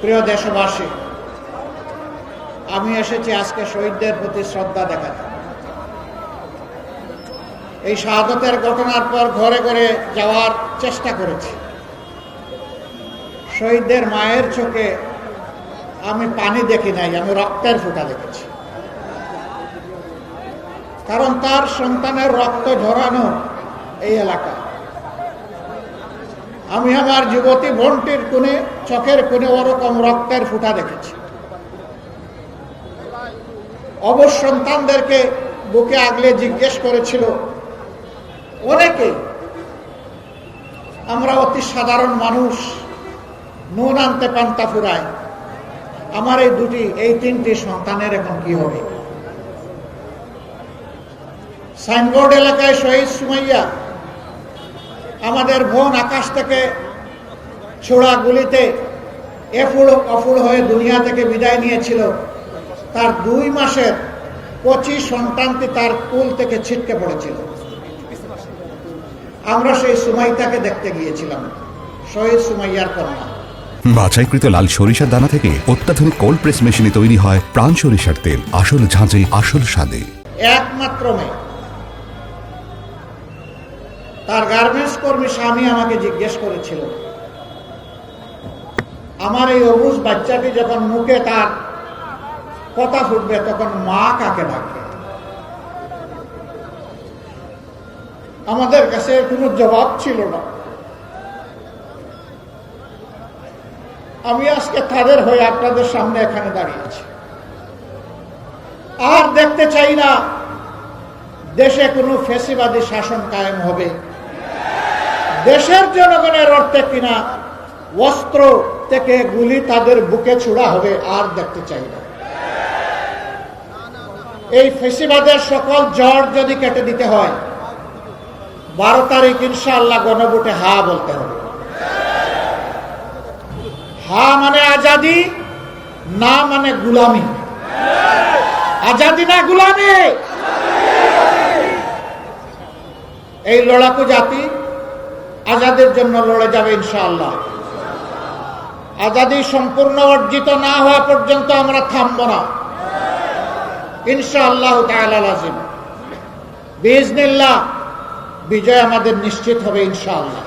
প্রিয় দেশবাসী, আমি এসেছি আজকে শহীদদের প্রতি শ্রদ্ধা দেখাতে। এই শাহাদতের ঘটনার পর ঘরে ঘরে যাওয়ার চেষ্টা করেছি। শহীদদের মায়ের চোখে আমি পানি দেখি নাই, আমি রক্তের ফোঁটা দেখেছি। কারণ তার সন্তানের রক্ত ঝরানো এই এলাকা। আমি আমার যুবতী বোনটির কোণে, চোখের কোণে ওরকম রক্তের ফোঁটা দেখেছি। অবশ সন্তানদেরকে বুকে আগলে জিজ্ঞেস করেছিল অনেকেই, আমরা অতি সাধারণ মানুষ, নুন আনতে পান্তা ফুরায়, আমার এই তিনটি সন্তানের এখন কি হবে? সাইনবোর্ড এলাকায় শহীদ সুমাইয়া, আমাদের বোন আকাশ থেকে ছোড়া গুলিতে এফুড় অফুড় হয়ে দুনিয়া থেকে বিদায় নিয়েছিল। তার 2 মাসের 25 সন্তানটি তার কুল থেকে ছিটকে পড়েছিল। আমরা সেই সুমাইয়াকে দেখতে গিয়েছিলাম, শহীদ সুমাইয়ার কন্যা। বাছাইকৃত লাল সরিষার দানা থেকে অত্যাধুনিক কোল্ড প্রেস মেশিনে তৈরি হয় প্রাণ সরিষার তেল, আসল ঝাঁঝে আসল স্বাদে। একমাত্র মেয়ে। তার গার্মেন্টস কর্মী স্বামী আমাকে জিজ্ঞেস করেছিল, আমার এই অবুঝ বাচ্চাটি যখন মুখে তার কথা ফুটবে তখন মা কাকে ডাকবে? আমাদের কাছে কোনো জবাব ছিল না। আমি আজকে তাদের হয়ে আপনাদের সামনে এখানে দাঁড়িয়েছি। আর দেখতে চাই না দেশে কোনো ফ্যাসিবাদী শাসন কায়েম হবে। দেশের জনগণের অর্থে কিনা অস্ত্র থেকে গুলি তাদের বুকে ছোড়া হবে, আর দেখতে চাই না। এই ফ্যাসিবাদের সকল জড় যদি কেটে দিতে হয়, 12 তারিখ ইনশাআল্লাহ গণভোটে হা বলতে হবে। হা মানে আজাদি, না মানে গুলামি। আজাদি না গুলামি। এই লড়াকু জাতি আজাদের জন্য লড়ে যাবে ইনশাআল্লাহ। আজাদি সম্পূর্ণ অর্জিত না হওয়া পর্যন্ত আমরা থামব না ইনশাআল্লাহ তাআলা। লাজিম বিইজনিল্লাহ বিজয় আমাদের নিশ্চিত হবে ইনশাআল্লাহ।